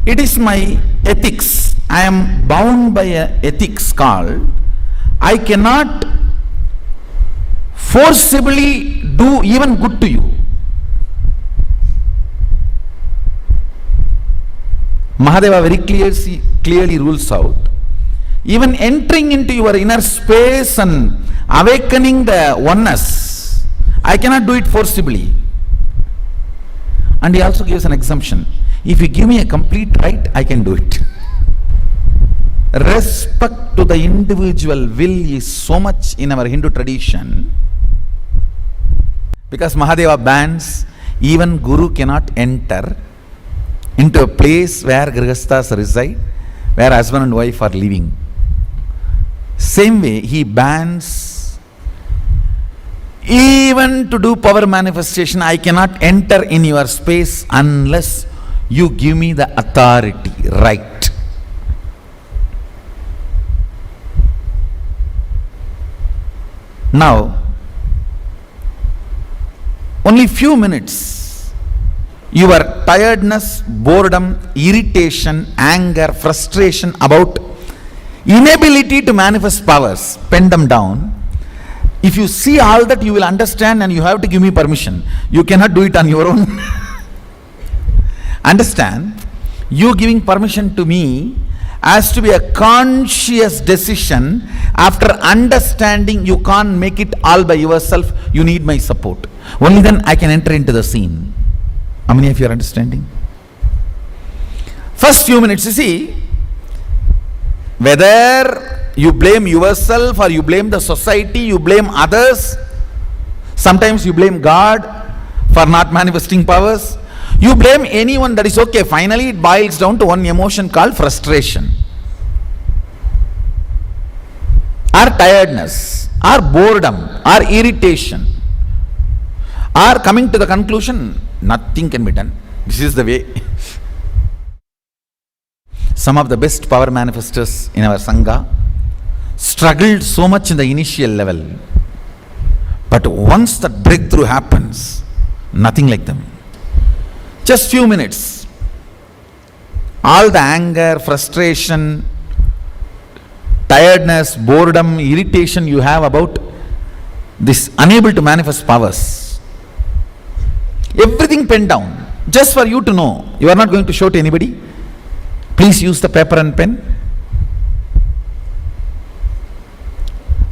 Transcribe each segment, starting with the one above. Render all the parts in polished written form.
It is my ethics. I am bound by a ethics called I cannot forcibly do even good to you. Mahadeva very clearly rules out, even entering into your inner space and awakening the oneness, I cannot do it forcibly. And he also gives an exemption. If you give me a complete right, I can do it. Respect to the individual will is so much in our Hindu tradition, because Mahadeva bans even Guru cannot enter into a place where Grihasthas reside, where husband and wife are living. Same way, he bans even to do power manifestation. I cannot enter in your space unless you give me the authority, right. Now, only few minutes, your tiredness, boredom, irritation, anger, frustration about inability to manifest powers, pen them down. If you see all that, you will understand, and you have to give me permission. You cannot do it on your own. Understand, you giving permission to me has to be a conscious decision. After understanding you can't make it all by yourself, you need my support. Only then I can enter into the scene. How many of you are understanding? First few minutes, you see, whether you blame yourself or you blame the society, you blame others, sometimes you blame God for not manifesting powers, you blame anyone, that is okay. Finally it boils down to one emotion called frustration, or tiredness, or boredom, or irritation, or coming to the conclusion nothing can be done. This is the way. Some of the best power manifestors in our Sangha struggled so much in the initial level, but once the breakthrough happens, nothing like them. Just few minutes, all the anger, frustration, tiredness, boredom, irritation you have about this unable to manifest powers, everything penned down, just for you to know. You are not going to show to anybody. Please use the paper and pen.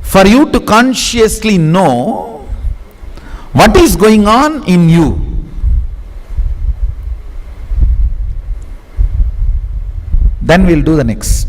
For you to consciously know what is going on in you. Then we'll do the next.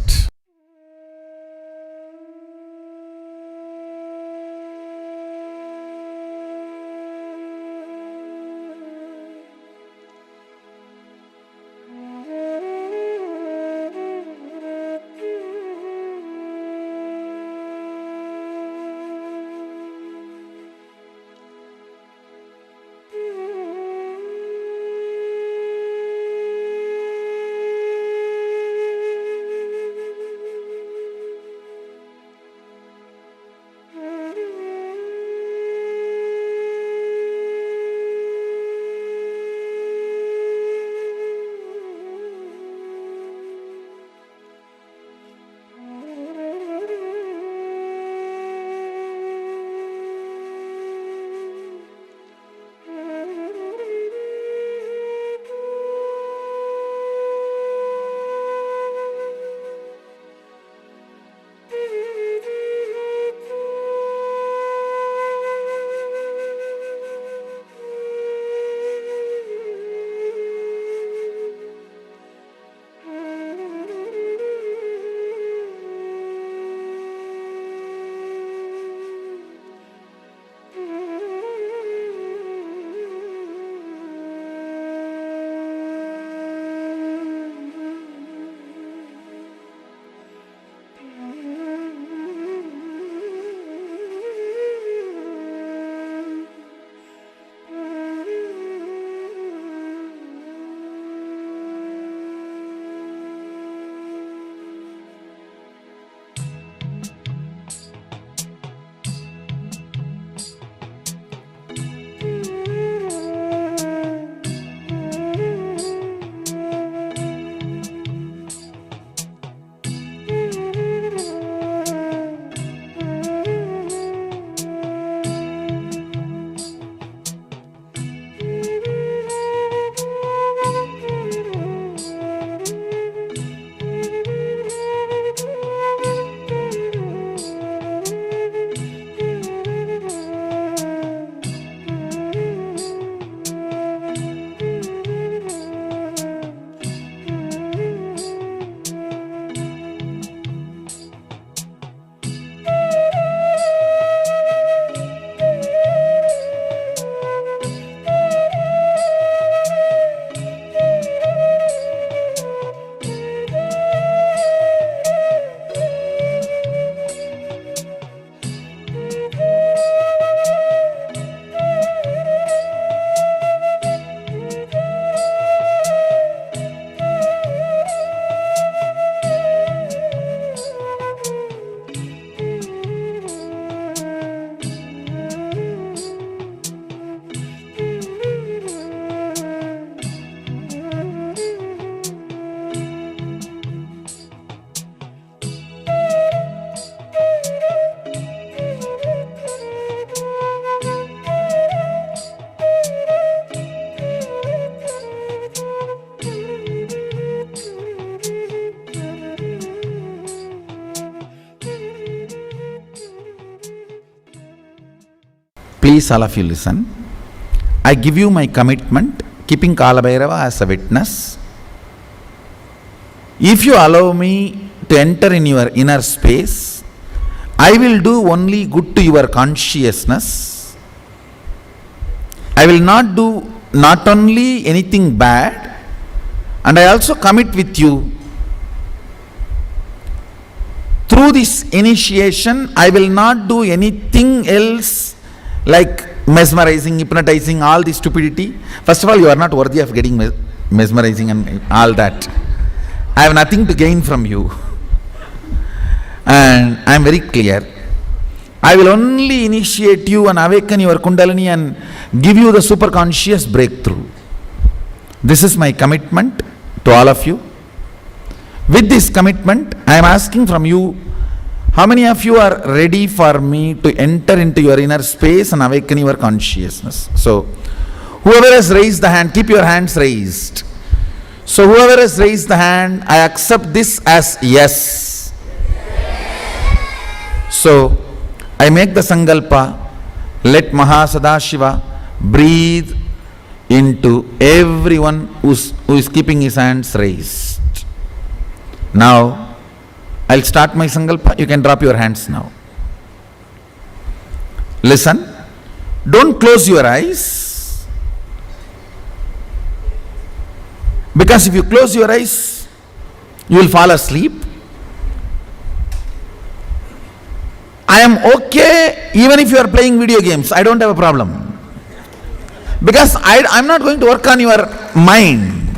Please, all of you listen. I give you my commitment, keeping Kala Bhairava as a witness. If you allow me to enter in your inner space, I will do only good to your consciousness. I will not do not only anything bad, and I also commit with you. Through this initiation, I will not do anything else like mesmerizing, hypnotizing, all this stupidity. First of all, you are not worthy of getting mesmerizing and all that. I have nothing to gain from you. And I am very clear. I will only initiate you and awaken your Kundalini and give you the superconscious breakthrough. This is my commitment to all of you. With this commitment, I am asking from you, how many of you are ready for me to enter into your inner space and awaken your consciousness? So, whoever has raised the hand, keep your hands raised. So, whoever has raised the hand, I accept this as yes. So, I make the Sankalpa, let Mahasadashiva breathe into everyone who is keeping his hands raised. Now, I'll start my Sankalpa. You can drop your hands now. Listen. Don't close your eyes. Because if you close your eyes, you will fall asleep. I am okay even if you are playing video games. I don't have a problem. Because I'm not going to work on your mind.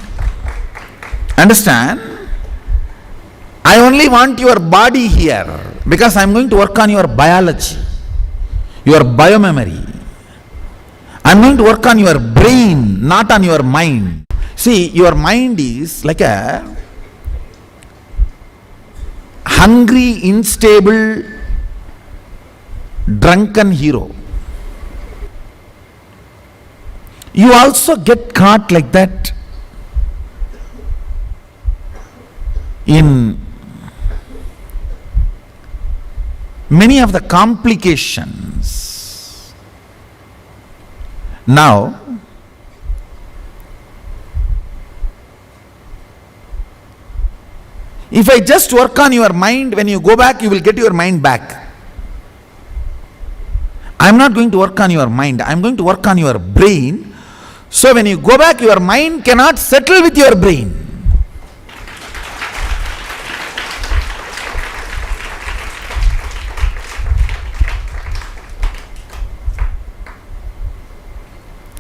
Understand? I only want your body here because I am going to work on your biology, your biomemory. I am going to work on your brain, not on your mind. See, your mind is like a hungry, unstable, drunken hero. You also get caught like that in many of the complications. Now, if I just work on your mind, when you go back, you will get your mind back. I am not going to work on your mind, I am going to work on your brain. So when you go back, your mind cannot settle with your brain.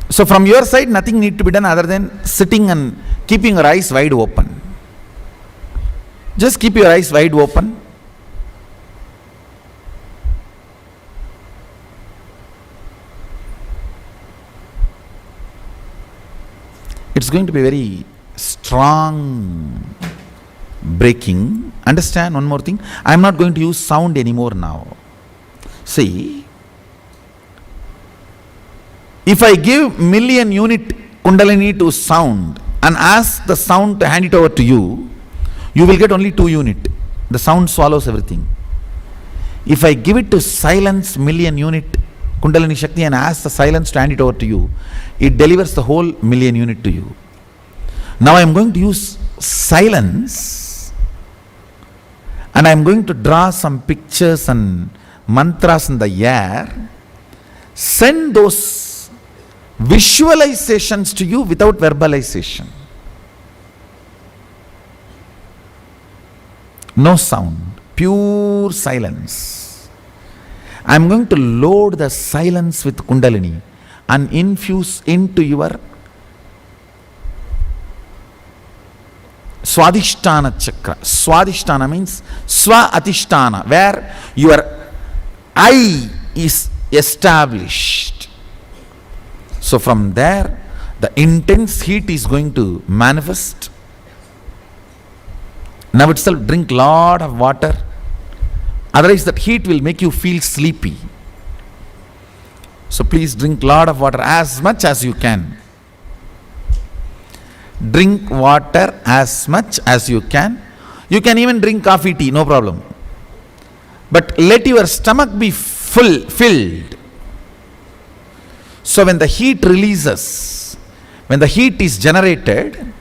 So from your side, nothing need to be done other than sitting and keeping your eyes wide open. Just keep your eyes wide open. It's going to be very strong breaking. Understand one more thing? I am not going to use sound anymore now. See, if I give million unit Kundalini to sound and ask the sound to hand it over to you, you will get only 2 unit. The sound swallows everything. If I give it to silence million unit Kundalini Shakti and ask the silence to hand it over to you, it delivers the whole million unit to you. Now I am going to use silence and I am going to draw some pictures and mantras in the air. Send those visualizations to you without verbalization. No sound, pure silence. I am going to load the silence with Kundalini and infuse into your Swadhisthana chakra. Swadhisthana means Swa-Adhisthana, where your I is established. So from there, the intense heat is going to manifest. Now itself drink lot of water. Otherwise that heat will make you feel sleepy. So please drink lot of water as much as you can. Drink water as much as you can. You can even drink coffee, tea, no problem. But let your stomach be filled. So when the heat releases, when the heat is generated,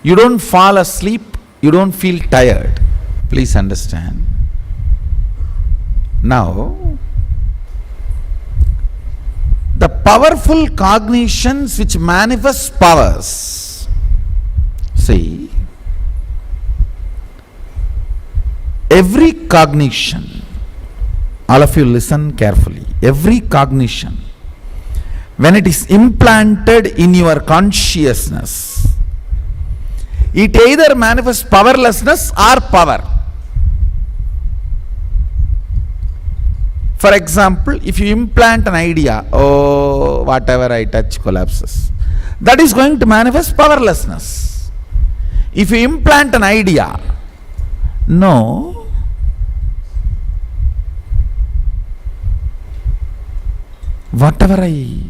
you don't fall asleep, you don't feel tired. Please understand. Now, the powerful cognitions which manifest powers. See, every cognition, all of you listen carefully, every cognition, when it is implanted in your consciousness, it either manifests powerlessness or power. For example, if you implant an idea, oh, whatever I touch collapses, that is going to manifest powerlessness. If you implant an idea, no, whatever I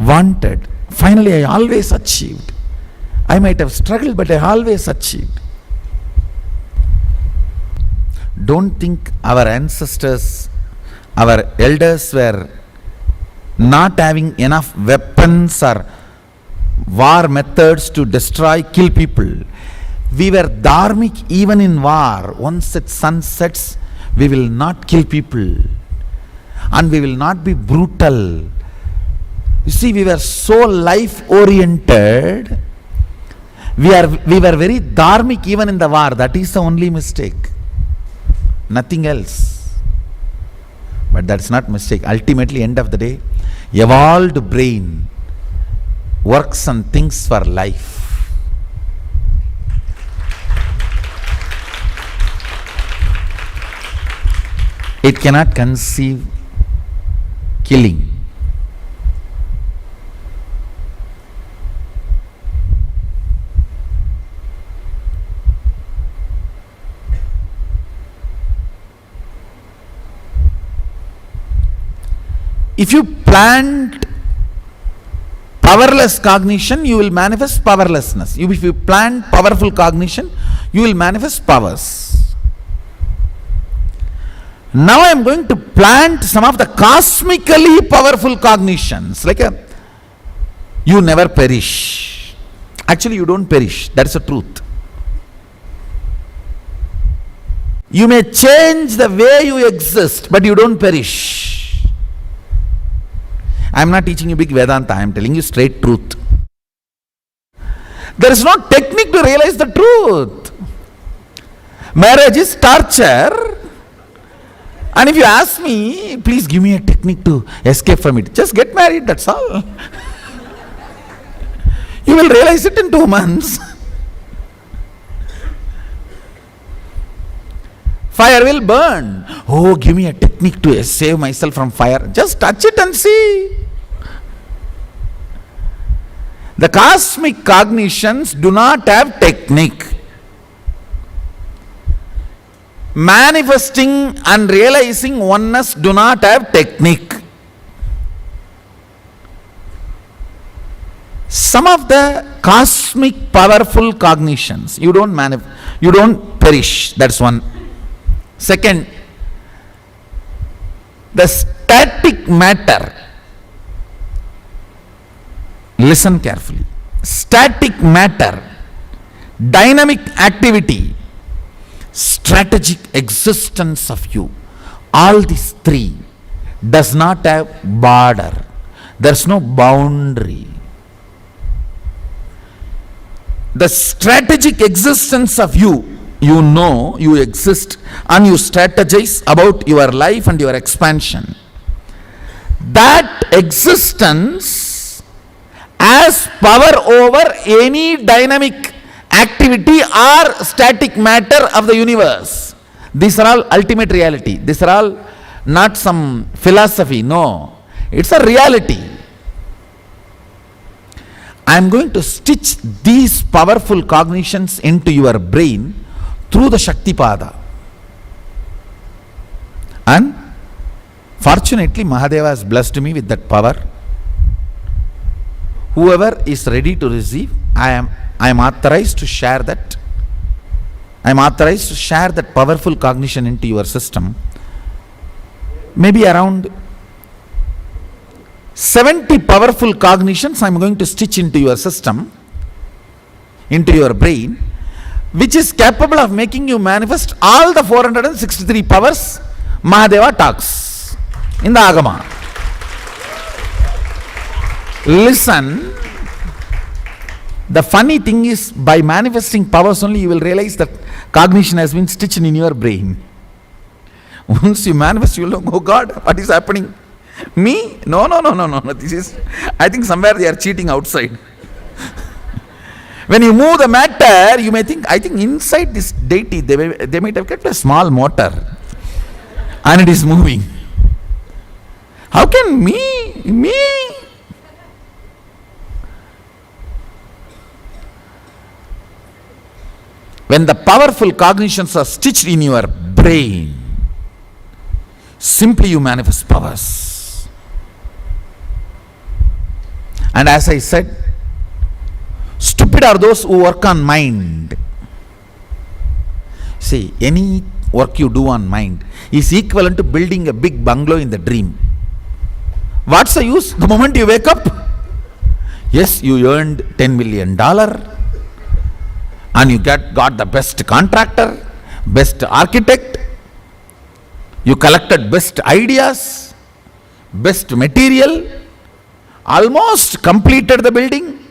wanted, finally I always achieved. I might have struggled, but I always achieved. Don't think our ancestors, our elders were not having enough weapons or war methods to destroy, kill people. We were dharmic even in war. Once the sun sets, we will not kill people. And we will not be brutal. You see, we were so life-oriented. We were very dharmic even in the war. That is the only mistake. Nothing else. But that's not mistake. Ultimately, end of the day, evolved brain works and thinks for life. It cannot conceive killing. If you plant powerless cognition, you will manifest powerlessness. If you plant powerful cognition, you will manifest powers. Now I am going to plant some of the cosmically powerful cognitions, like you never perish. Actually, you don't perish. That is the truth. You may change the way you exist, but you don't perish. I am not teaching you big Vedanta, I am telling you straight truth. There is no technique to realize the truth. Marriage is torture. And if you ask me, please give me a technique to escape from it. Just get married, that's all. You will realize it in 2 months. Fire will burn. Oh, give me a technique to save myself from fire. Just touch it and see. The cosmic cognitions do not have technique. Manifesting and realizing oneness do not have technique. Some of the cosmic powerful cognitions, you don't perish. That's one. Second, the static matter. Listen carefully. Static matter, dynamic activity, strategic existence of you. All these three does not have border. There's no boundary. The strategic existence of you, you know you exist and you strategize about your life and your expansion. That existence has power over any dynamic activity or static matter of the universe. These are all ultimate reality. These are all not some philosophy. No, it's a reality. I am going to stitch these powerful cognitions into your brain through the Shaktipada. And fortunately, Mahadeva has blessed me with that power. Whoever is ready to receive, I am authorized to share that. I am authorized to share that powerful cognition into your system. Maybe around 70 powerful cognitions I am going to stitch into your system, into your brain, which is capable of making you manifest all the 463 powers Mahadeva talks in the Agama. Listen, the funny thing is, by manifesting powers only you will realize that cognition has been stitched in your brain. Once you manifest, you will know, oh God, what is happening? Me? No. This is, I think somewhere they are cheating outside. When you move the matter, you may think, I think inside this deity, they might have kept a small motor and it is moving. How can me? When the powerful cognitions are stitched in your brain, simply you manifest powers. And as I said, stupid are those who work on mind. See, any work you do on mind is equivalent to building a big bungalow in the dream. What's the use? The moment you wake up, yes, you earned $10 million and you got the best contractor, best architect, you collected best ideas, best material, almost completed the building.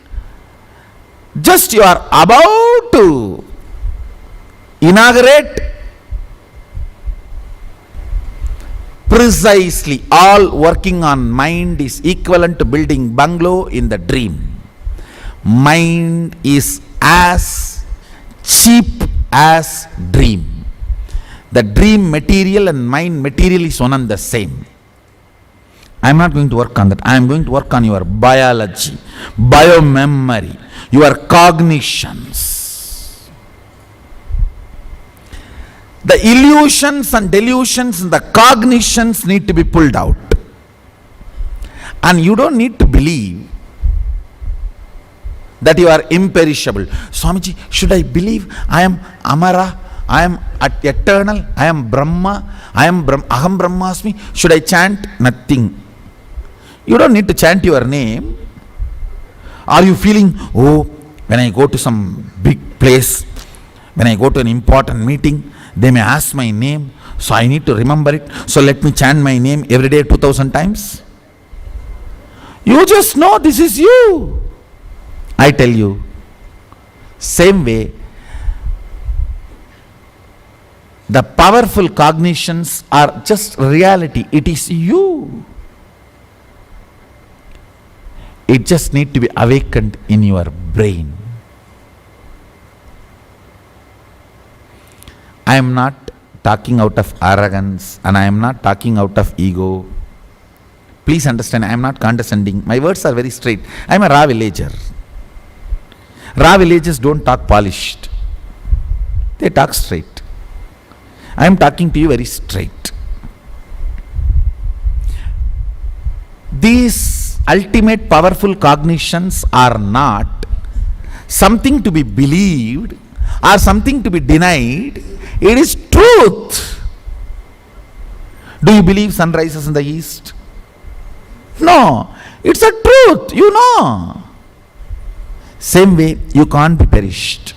Just you are about to inaugurate. Precisely, all working on mind is equivalent to building bungalow in the dream. Mind is as cheap as dream. The dream material and mind material is one and the same. I am not going to work on that. I am going to work on your biology, biomemory, your cognitions. The illusions and delusions and the cognitions need to be pulled out. And you don't need to believe that you are imperishable. Swamiji, should I believe I am Amara, I am eternal, I am Brahma, Aham Brahmasmi? Should I chant? Nothing. You don't need to chant your name. Are you feeling, oh, when I go to some big place, when I go to an important meeting, they may ask my name, so I need to remember it, so let me chant my name every day 2000 times? You just know this is you. I tell you, same way, the powerful cognitions are just reality. It is you. It just needs to be awakened in your brain. I am not talking out of arrogance and I am not talking out of ego. Please understand, I am not condescending. My words are very straight. I am a raw villager. Raw villagers don't talk polished. They talk straight. I am talking to you very straight. These ultimate powerful cognitions are not something to be believed or something to be denied. It is truth. Do you believe sun rises in the east? No, it's a truth, you know. Same way, you can't be perished.